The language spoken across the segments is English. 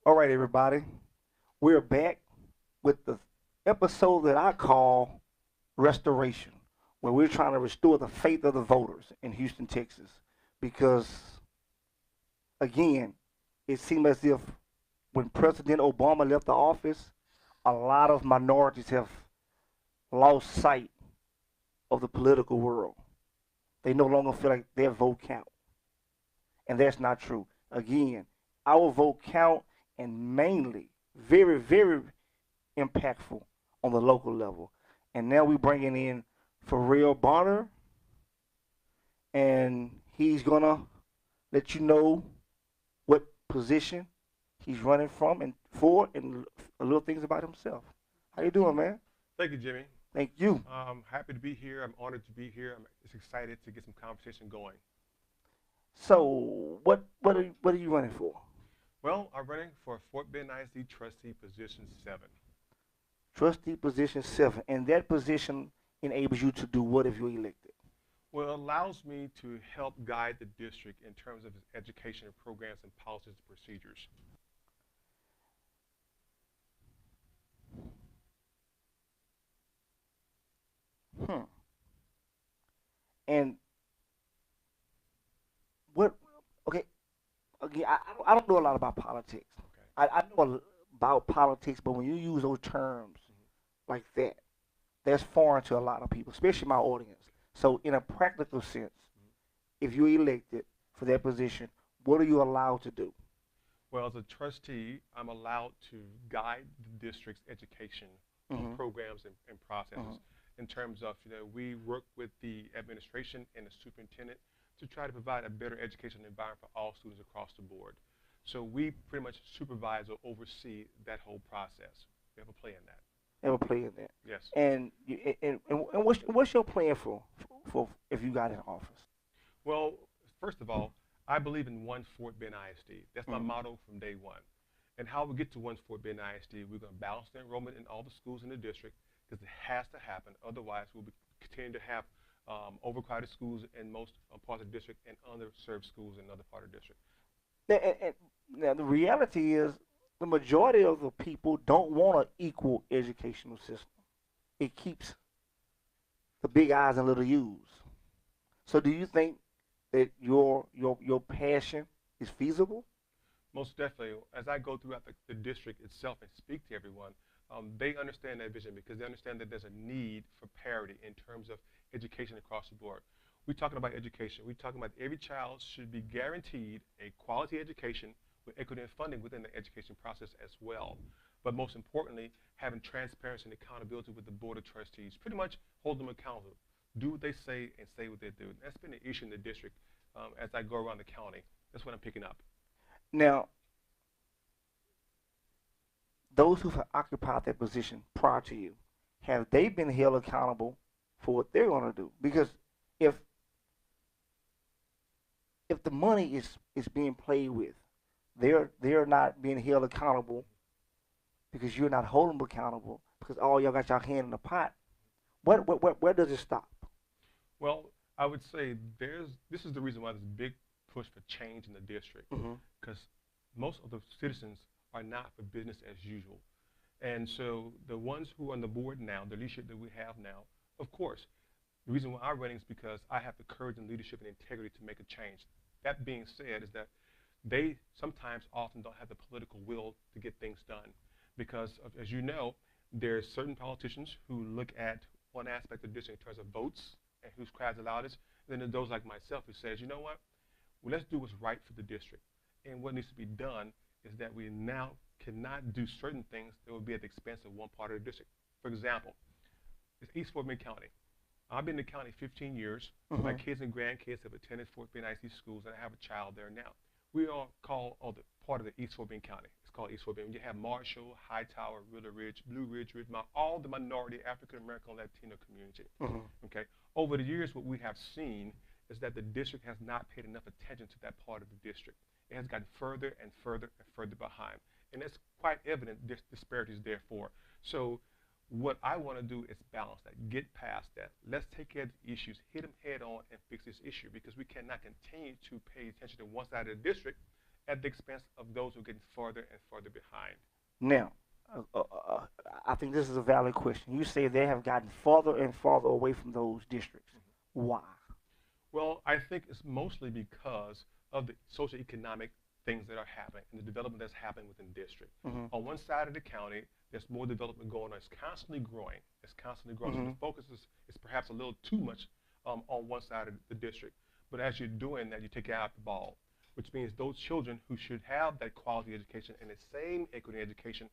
All right, everybody. We're back with the episode that I call Restoration, where we're trying to restore the faith of the voters in Houston, Texas. Because, again, it seemed as if when President Obama left the office, a lot of minorities have lost sight of the political world. They no longer feel like their vote count. And that's not true. Again, our vote count and mainly very, very impactful on the local level. And now we're bringing in Ferrel Bonner, and he's gonna let you know what position he's running from and for, and a little things about himself. How you doing, man? Thank you, Jimmy. Thank you. I'm happy to be here. I'm honored to be here. I'm just excited to get some conversation going. So, what are you running for? Well, I'm running for Fort Bend ISD trustee position 7. Trustee position 7, and that position enables you to do what if you're elected? Well, it allows me to help guide the district in terms of its education programs and policies and procedures. Hmm. And what? Okay, again, I don't know a lot about politics. Okay. I know about politics, but when you use those terms like that, that's foreign to a lot of people, especially my audience. So, in a practical sense, if you're elected for that position, what are you allowed to do? Well, as a trustee, I'm allowed to guide the district's education Mm-hmm. programs and Mm-hmm. processes in terms of, we work with the administration and the superintendent to try to provide a better education environment for all students across the board. So we pretty much supervise or oversee that whole process. We have a play in that. Ever play in that? Yes. And what's your plan for if you got in office? Well, first of all, I believe in one Fort Bend ISD. That's my Mm-hmm. motto from day one. And how we get to one Fort Bend ISD, we're going to balance the enrollment in all the schools in the district because it has to happen. Otherwise, we'll be continue to have overcrowded schools in most parts of the district and underserved schools in other part of the district. And now the reality is the majority of the people don't want an equal educational system. It keeps the big eyes and little U's. So do you think that your passion is feasible? Most definitely, as I go throughout the district itself and speak to everyone, they understand that vision because they understand that there's a need for parity in terms of education across the board. We're talking about education. We're talking about every child should be guaranteed a quality education with equity and funding within the education process as well. But most importantly, having transparency and accountability with the board of trustees, pretty much hold them accountable. Do what they say and say what they do. That's been an issue in the district as I go around the county. That's what I'm picking up. Now, those who have occupied that position prior to you, have they been held accountable for what they're going to do? Because if if the money is being played with, they're not being held accountable because you're not holding them accountable because all y'all got your hand in the pot. Where does it stop? Well, I would say this is the reason why there's a big push for change in the district Mm-hmm. because most of the citizens are not for business as usual. And so the ones who are on the board now, the leadership that we have now, of course, the reason why I'm running is because I have the courage and leadership and integrity to make a change. That being said, is that they sometimes often don't have the political will to get things done because, as you know, there's certain politicians who look at one aspect of the district in terms of votes and whose crowds the loudest. And then there's those like myself who says, you know what, well, let's do what's right for the district. And what needs to be done is that we now cannot do certain things that would be at the expense of one part of the district. For example, it's East Fort Bend County. I've been in the county 15 years. My Mm-hmm. kids and grandkids have attended Fort Bend IC schools, and I have a child there now. We are called the part of the East Fort Bend County. It's called East Fort Bend. You have Marshall, Hightower, Riddle Ridge, Blue Ridge, Ridgemont, all the minority African American Latino community. Mm-hmm. Okay. Over the years, what we have seen is that the district has not paid enough attention to that part of the district. It has gotten further and further and further behind, and it's quite evident this disparities therefore. So what I want to do is balance that, get past that. Let's take care of the issues, hit them head on, and fix this issue because we cannot continue to pay attention to one side of the district at the expense of those who are getting farther and farther behind. Now, uh, uh, uh, I think this is a valid question. You say they have gotten farther and farther away from those districts. Why? Well, I think it's mostly because of the socioeconomic things that are happening and the development that's happening within the district. Mm-hmm. On one side of the county, there's more development going on. It's constantly growing. It's constantly growing. So Mm-hmm. the focus is perhaps a little too much on one side of the district. But as you're doing that, you take out the ball, which means those children who should have that quality education and the same equity education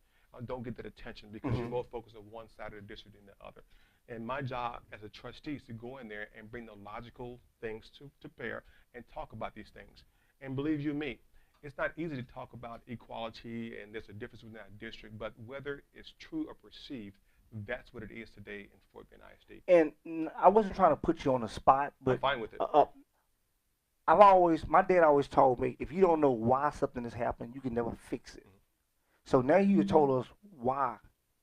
don't get that attention because you're Mm-hmm. more focused on one side of the district than the other. And my job as a trustee is to go in there and bring the logical things to bear and talk about these things. And believe you me, it's not easy to talk about equality and there's a difference within our district, but whether it's true or perceived, that's what it is today in Fort Bend ISD. And I wasn't trying to put you on the spot, I'm but fine with it. my dad always told me, if you don't know why something is happening, you can never fix it. So now you told us why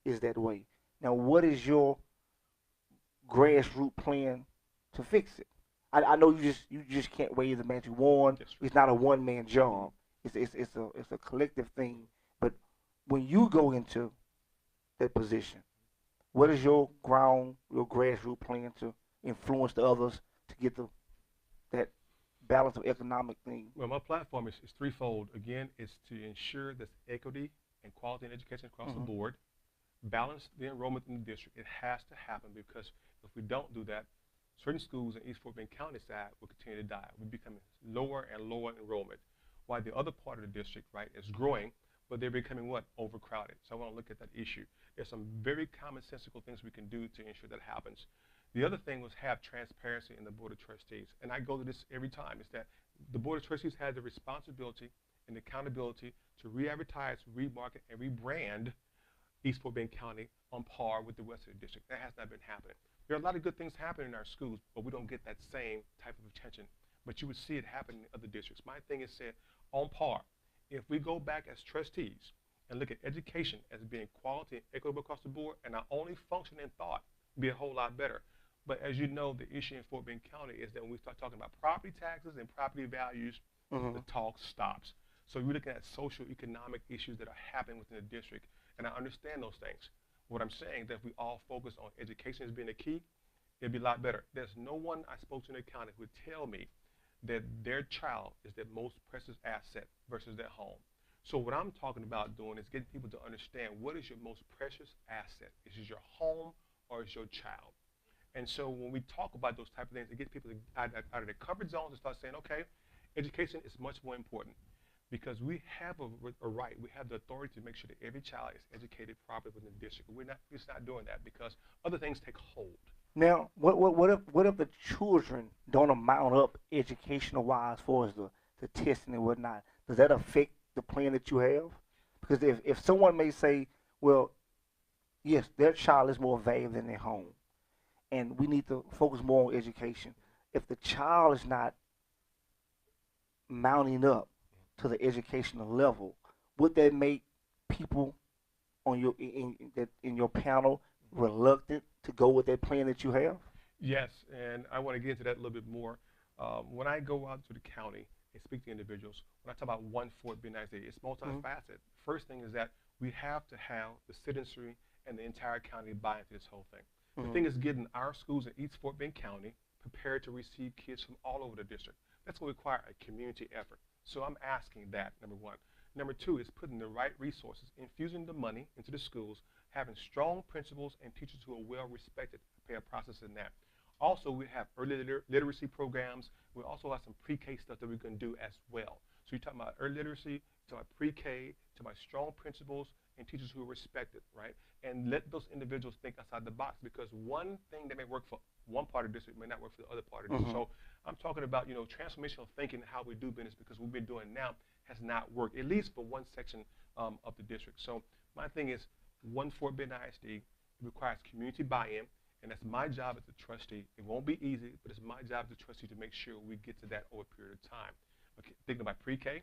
is that way. Now, what is your grassroots plan to fix it? I know you just can't wave the magic wand. Yes, sir. It's not a one man job. It's a collective thing. But when you go into that position, what is your grassroots plan to influence the others to get that balance of economic thing? Well, my platform is threefold. Again, it's to ensure there's equity and quality in education across the board, balance the enrollment in the district. It has to happen because if we don't do that, certain schools in East Fort Bend County side will continue to die. We're becoming lower and lower enrollment, while the other part of the district, right, is growing, but they're becoming what? Overcrowded. So I want to look at that issue. There's some very commonsensical things we can do to ensure that happens. The other thing was have transparency in the Board of Trustees. And I go to this every time, is that the Board of Trustees has the responsibility and accountability to re-advertise, remarket, and rebrand East Fort Bend County on par with the rest of the district. That has not been happening. There are a lot of good things happening in our schools, but we don't get that same type of attention. But you would see it happen in other districts. My thing is said on par. If we go back as trustees and look at education as being quality and equitable across the board, and our only function and thought, be a whole lot better. But as you know, the issue in Fort Bend County is that when we start talking about property taxes and property values, the talk stops. So you're looking at social economic issues that are happening within the district, and I understand those things. What I'm saying that if we all focus on education as being the key, it'd be a lot better. There's no one I spoke to in the county who would tell me that their child is their most precious asset versus their home. So what I'm talking about doing is getting people to understand what is your most precious asset. Is it your home or is your child? And so when we talk about those type of things, it gets people out of their comfort zones and start saying, okay, education is much more important because we have a right, we have the authority to make sure that every child is educated properly within the district. We're just not doing that because other things take hold. Now, what if the children don't amount up educational wise as far as the testing and whatnot? Does that affect the plan that you have? Because if someone may say, well, yes, their child is more valuable than their home, and we need to focus more on education. If the child is not mounting up to the educational level, would that make people on in your panel reluctant to go with that plan that you have? Yes, and I want to get into that a little bit more. When I go out to the county and speak to individuals, when I talk about one Fort Bend ISD, it's multifaceted. First thing is that we have to have the citizenry and the entire county buy into this whole thing. The thing is getting our schools in East Fort Bend County prepared to receive kids from all over the district. That's going to require a community effort. So I'm asking that, number one. Number two is putting the right resources, infusing the money into the schools, having strong principals and teachers who are well respected, prepare process in that. Also, we have early literacy programs. We also have some pre-K stuff that we can do as well. So you're talking about early literacy, you're talking about pre-K, to my strong principals and teachers who are respected, right? And let those individuals think outside the box because one thing that may work for one part of the district may not work for the other part of the district. So I'm talking about, transformational thinking and how we do business because what we've been doing now has not worked, at least for one section of the district. So my thing is one Fort Bend ISD requires community buy-in, and that's my job as a trustee. It won't be easy, but it's my job as a trustee to make sure we get to that over a period of time. Okay, thinking about pre-K,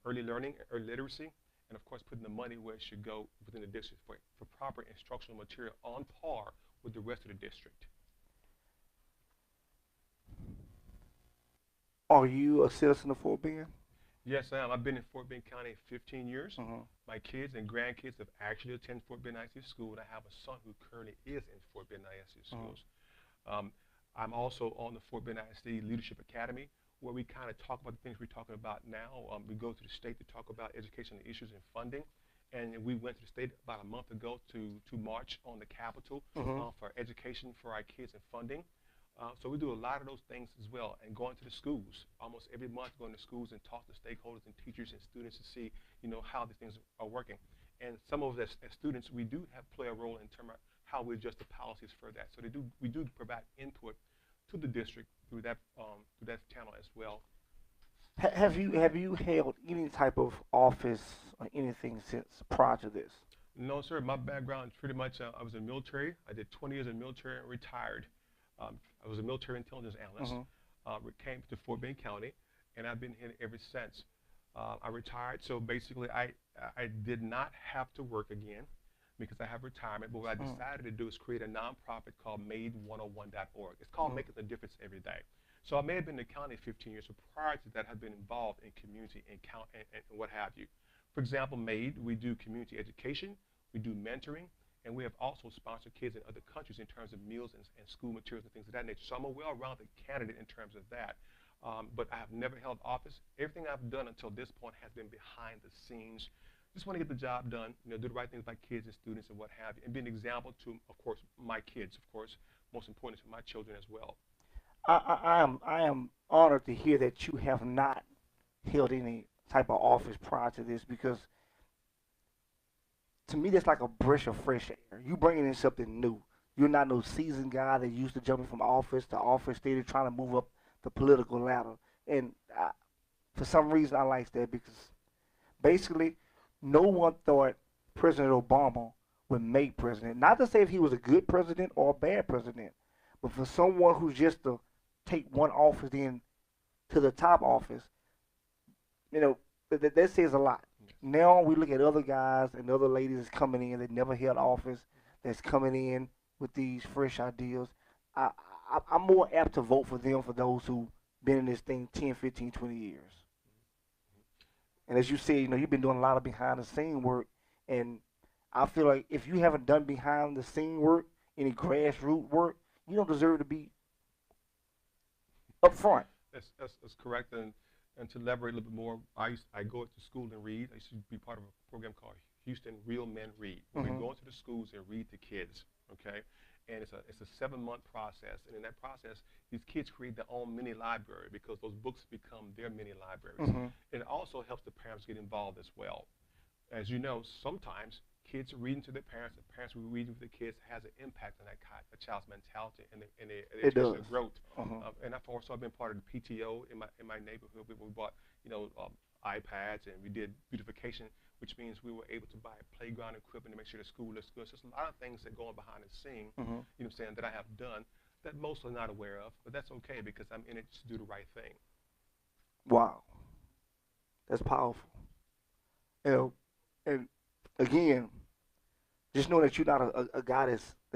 early learning, early literacy, and of course putting the money where it should go within the district for proper instructional material on par with the rest of the district. Are you a citizen of Fort Bend? Yes, I am. I've been in Fort Bend County 15 years. Mm-hmm. My kids and grandkids have actually attended Fort Bend ISD school, and I have a son who currently is in Fort Bend ISD Mm-hmm. schools. Um, I'm also on the Fort Bend ISD Leadership Academy, where we kind of talk about the things we're talking about now. We go to the state to talk about education issues and funding, and we went to the state about a month ago to march on the Capitol Mm-hmm. for education for our kids and funding. So we do a lot of those things as well, and going to the schools almost every month, going to schools and talk to stakeholders and teachers and students to see, how these things are working. And some of us as students, we do have play a role in terms of how we adjust the policies for that. So we do provide input to the district through that channel as well. Have you held any type of office or anything since prior to this? No, sir. My background is pretty much I was in the military. I did 20 years in the military and retired. I was a military intelligence analyst. Mm-hmm. Came to Fort Bend County, and I've been here ever since. I retired, so basically I did not have to work again because I have retirement. But what I decided to do is create a nonprofit called Made101.org. It's called Mm-hmm. Making a Difference Every Day. So I may have been in the county 15 years, so prior to that, I've been involved in community and and what have you. For example, Made, we do community education, we do mentoring, and we have also sponsored kids in other countries in terms of meals and school materials and things of that nature. So I'm a well-rounded candidate in terms of that. But I have never held office. Everything I've done until this point has been behind the scenes. Just want to get the job done, do the right things by kids and students and what have you, and be an example to, of course, my kids, of course, most important to my children as well. I am honored to hear that you have not held any type of office prior to this because to me that's like a breath of fresh air. You bringing in something new. You're not no seasoned guy that used to jumping from office to office, steady trying to move up the political ladder. And for some reason, I like that because basically, no one thought President Obama would make president. Not to say if he was a good president or a bad president, but for someone who's just to take one office then to the top office, that says a lot. Yes. Now we look at other guys and other ladies that's coming in that never held office, that's coming in with these fresh ideas. I, I'm more apt to vote for them for those who been in this thing 10, 15, 20 years. And as you said, you've been doing a lot of behind the scene work, and I feel like if you haven't done behind the scene work, any grassroots work, you don't deserve to be up front. That's correct. And to elaborate a little bit more, I go to school and read. I used to be part of a program called Houston Real Men Read, where we Mm-hmm. go into the schools and read to kids. Okay, and it's a 7 month process. And in that process, these kids create their own mini library because those books become their mini libraries. Mm-hmm. And it also helps the parents get involved as well. As you know, sometimes kids are reading to their parents, and parents who are reading to the kids has an impact on a child's mentality and the It does. educational growth. Uh-huh. And I've also been part of the PTO in my neighborhood. We bought iPads and we did beautification, which means we were able to buy playground equipment to make sure the school looks good. So there's a lot of things that go on behind the scene, Mm-hmm. saying that I have done that most are not aware of, but that's okay because I'm in it to do the right thing. Wow, that's powerful. And again, just know that you're not a guy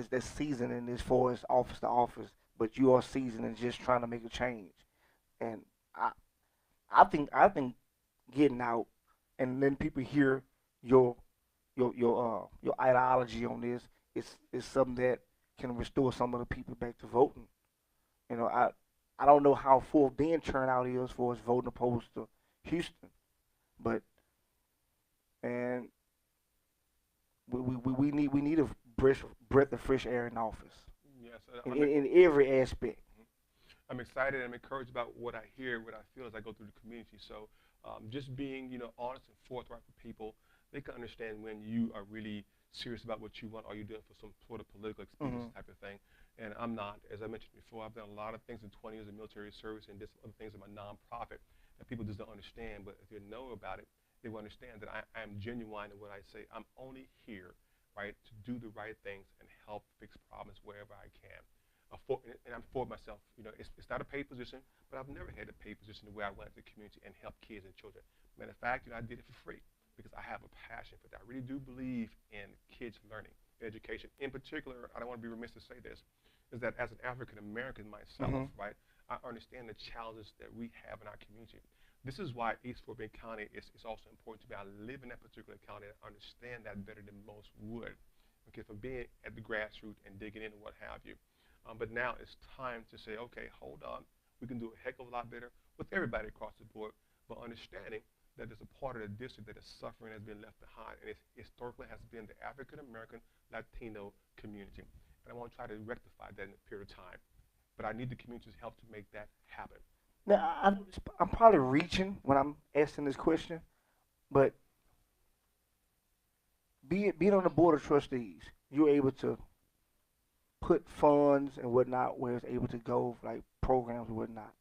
that's seasoned in this for his office to office, but you are seasoned and just trying to make a change. And I I think getting out and letting people hear your your ideology on this is something that can restore some of the people back to voting. You know, I don't know how full Bend turnout is for us voting opposed to Houston, but and we need a breath of fresh air in office Yes, in every aspect. I'm excited. I'm encouraged about what I hear, what I feel as I go through the community. So just being, honest and forthright with people, they can understand when you are really serious about what you want. Are you doing for some sort of political expedience Hmm. type of thing? And I'm not. As I mentioned before, I've done a lot of things in 20 years of military service and just other things in my nonprofit that people just don't understand. But if they know about it, they will understand that I am genuine in what I say. I'm only here, right, to do the right things and help fix problems wherever I can. And I'm for myself. It's not a paid position, but I've never had a paid position where I went to the community and helped kids and children. Matter of fact, I did it for free because I have a passion for that. I really do believe in kids learning, education. In particular, I don't want to be remiss to say this, is that as an African American myself, Hmm. right, I understand the challenges that we have in our community. This is why East Fort Bend County is also important to me. I live in that particular county and understand that better than most would. Okay, from being at the grassroots and digging in and what have you. But now it's time to say, okay, hold on. We can do a heck of a lot better with everybody across the board, but understanding that there's a part of the district that is suffering, has been left behind, and it historically has been the African American Latino community. And I want to try to rectify that in a period of time. But I need the community's help to make that happen. Now, I'm probably reaching when I'm asking this question, but being on the board of trustees, you're able to put funds and whatnot where it's able to go, like programs and whatnot.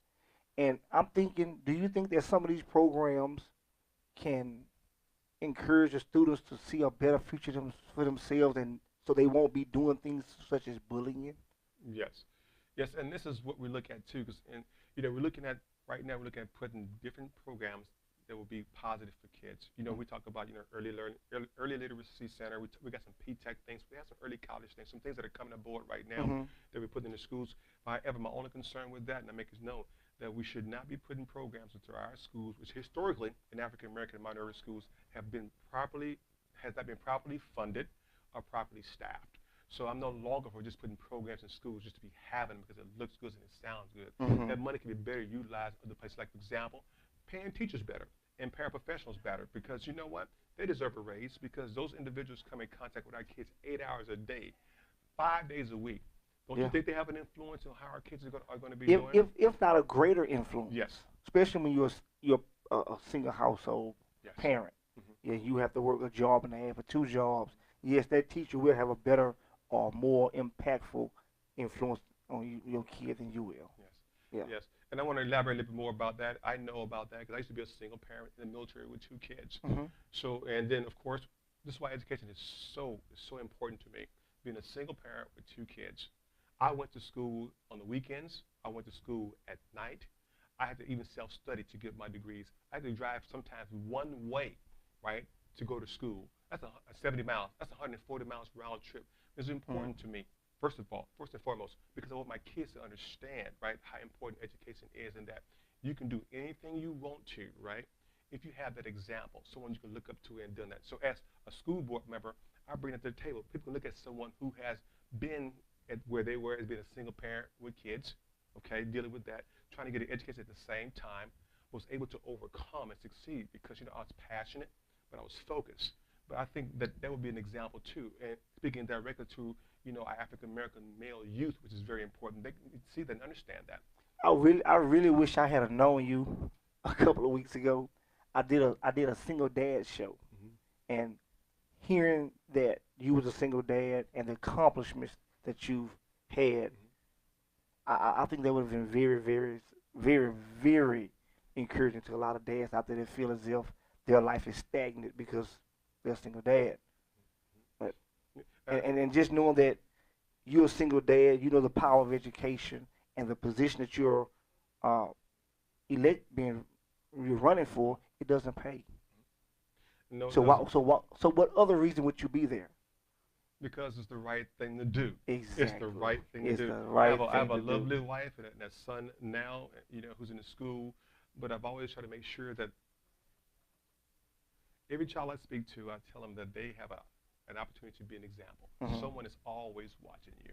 And I'm thinking, do you think that some of these programs can encourage the students to see a better future for themselves, and so they won't be doing things such as bullying? Yes, yes, and this is what we look at too, because and we're looking at right now we're looking at putting different programs that will be positive for kids. We talk about early learning, early literacy center. We got some P-Tech things. We have some early college things, some things that are coming aboard right now Mm-hmm. that we're putting in the schools. However, my only concern with that, and I make it known, that we should not be putting programs into our schools, which historically in African American and minority schools has not been properly funded or properly staffed. So I'm no longer for just putting programs in schools just to be having them because it looks good and it sounds good. Mm-hmm. That money can be better utilized other places. Like, for example, paying teachers better and paraprofessionals better, because you know what? They deserve a raise, because those individuals come in contact with our kids 8 hours a day, 5 days a week. Don't Yeah. you think they have an influence on how our kids are going to be If doing? if not a greater influence, Yes. especially when you're a single household Yes. parent, Hmm. yeah, you have to work a job and a half or two jobs. Yes, that teacher will have a better or more impactful influence on your kid than you will. Yes. Yeah. Yes. And I want to elaborate a little bit more about that. I know about that because I used to be a single parent in the military with 2 kids. Mm-hmm. So, and then of course, this is why education is so important to me. Being a single parent with 2 kids, I went to school on the weekends. I went to school at night. I had to even self-study to get my degrees. I had to drive sometimes one way, right, to go to school. That's 70 miles. That's 140 miles round trip. It's important to me, first and foremost, because I want my kids to understand, right, how important education is, and that you can do anything you want to, right, if you have that example, someone you can look up to and done that. So as a school board member, I bring it to the table. People can look at someone who has been at where they were as being a single parent with kids, okay, dealing with that, trying to get an education at the same time, was able to overcome and succeed because, I was passionate, but I was focused. But I think that would be an example too. And speaking directly to, our African American male youth, which is very important, they can see that and understand that. I really wish I had known you a couple of weeks ago. I did a single dad show, Hmm. and hearing that you was a single dad and the accomplishments that you've had, Hmm. I think that would have been very, very, very, very encouraging to a lot of dads out there that feel as if their life is stagnant because they're a single dad. But and just knowing that you're a single dad, you know the power of education and the position that you're uh, you're running for, it doesn't pay. No, it So doesn't. what other reason would you be there? Because it's the right thing to do. It's the Exactly. right thing to It's do. the I right have a, I thing have a to do. lovely wife and a son now, who's in the school. But I've always tried to make sure that every child I speak to, I tell them that they have an opportunity to be an example. Hmm. Someone is always watching you.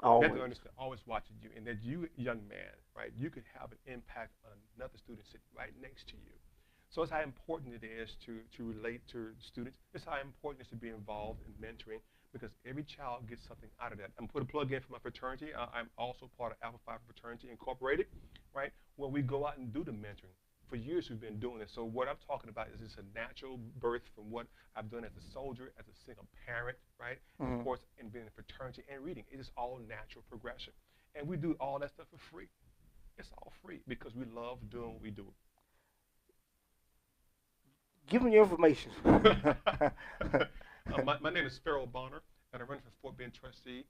You have to Always. understand, always watching you, and that you, young man, right, you could have an impact on another student sitting right next to you. So it's how important it is to relate to students. It's how important it is to be involved in mentoring, because every child gets something out of that. I'm put a plug in for my fraternity. I'm also part of Alpha Phi Fraternity Incorporated, right, where we go out and do the mentoring. For years we've been doing this. So what I'm talking about is just a natural birth from what I've done as a soldier, as a single parent, right? And of Hmm. course, in being in a fraternity and reading. It is all natural progression. And we do all that stuff for free. It's all free because we love doing what we do. Give me your information. My name is Ferrel Bonner, and I run for Fort Bend trustee,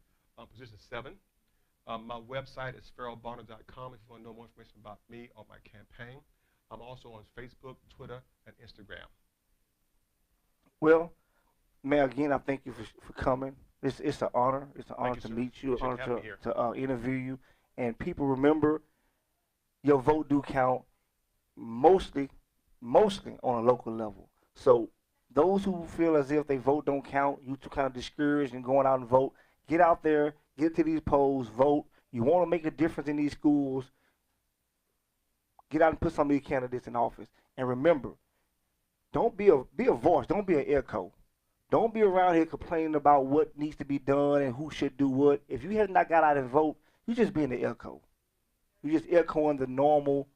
position 7. My website is ferrelbonner.com if you want to know more information about me or my campaign. I'm also on Facebook, Twitter, and Instagram. Well, man, again, I thank you for coming. It's an honor. It's an Thank honor you, to sir. meet you. An Appreciate you honor having to me here. interview you. And people remember your vote do count. Mostly, mostly on a local level. So those who feel as if they vote don't count, you too kind of discouraged and going out and vote, get out there, get to these polls, vote. You want to make a difference in these schools, get out and put some of these candidates in office. And remember, don't be a voice, don't be an echo. Don't be around here complaining about what needs to be done and who should do what. If you have not got out and vote, you're just being an echo. You're just echoing the normal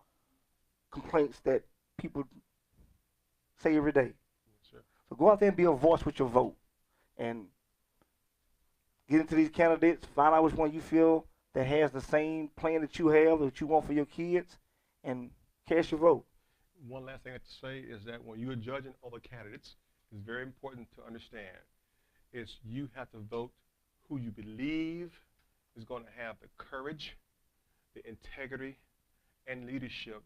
complaints that people say every day. Yes, sir. So go out there and be a voice with your vote. And get into these candidates, find out which one you feel that has the same plan that you have, that you want for your kids, and cast your vote. One last thing I have to say is that when you're judging other candidates, it's very important to understand is you have to vote who you believe is going to have the courage, the integrity, and leadership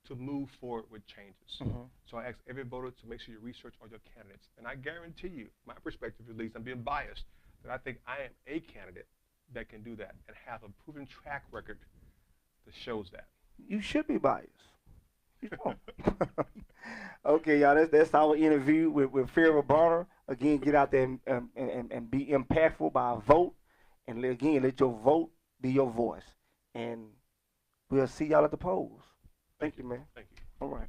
to move forward with changes. Mm-hmm. So I ask every voter to make sure you research all your candidates. And I guarantee you, my perspective at least, I'm being biased, that I think I am a candidate that can do that and have a proven track record that shows that. You should be biased. You don't. Okay, y'all, that's our interview with Ferrel Barner. Again, get out there and be impactful by a vote. And again, let your vote be your voice. And we'll see y'all at the polls. Thank you, man. Thank you. All right.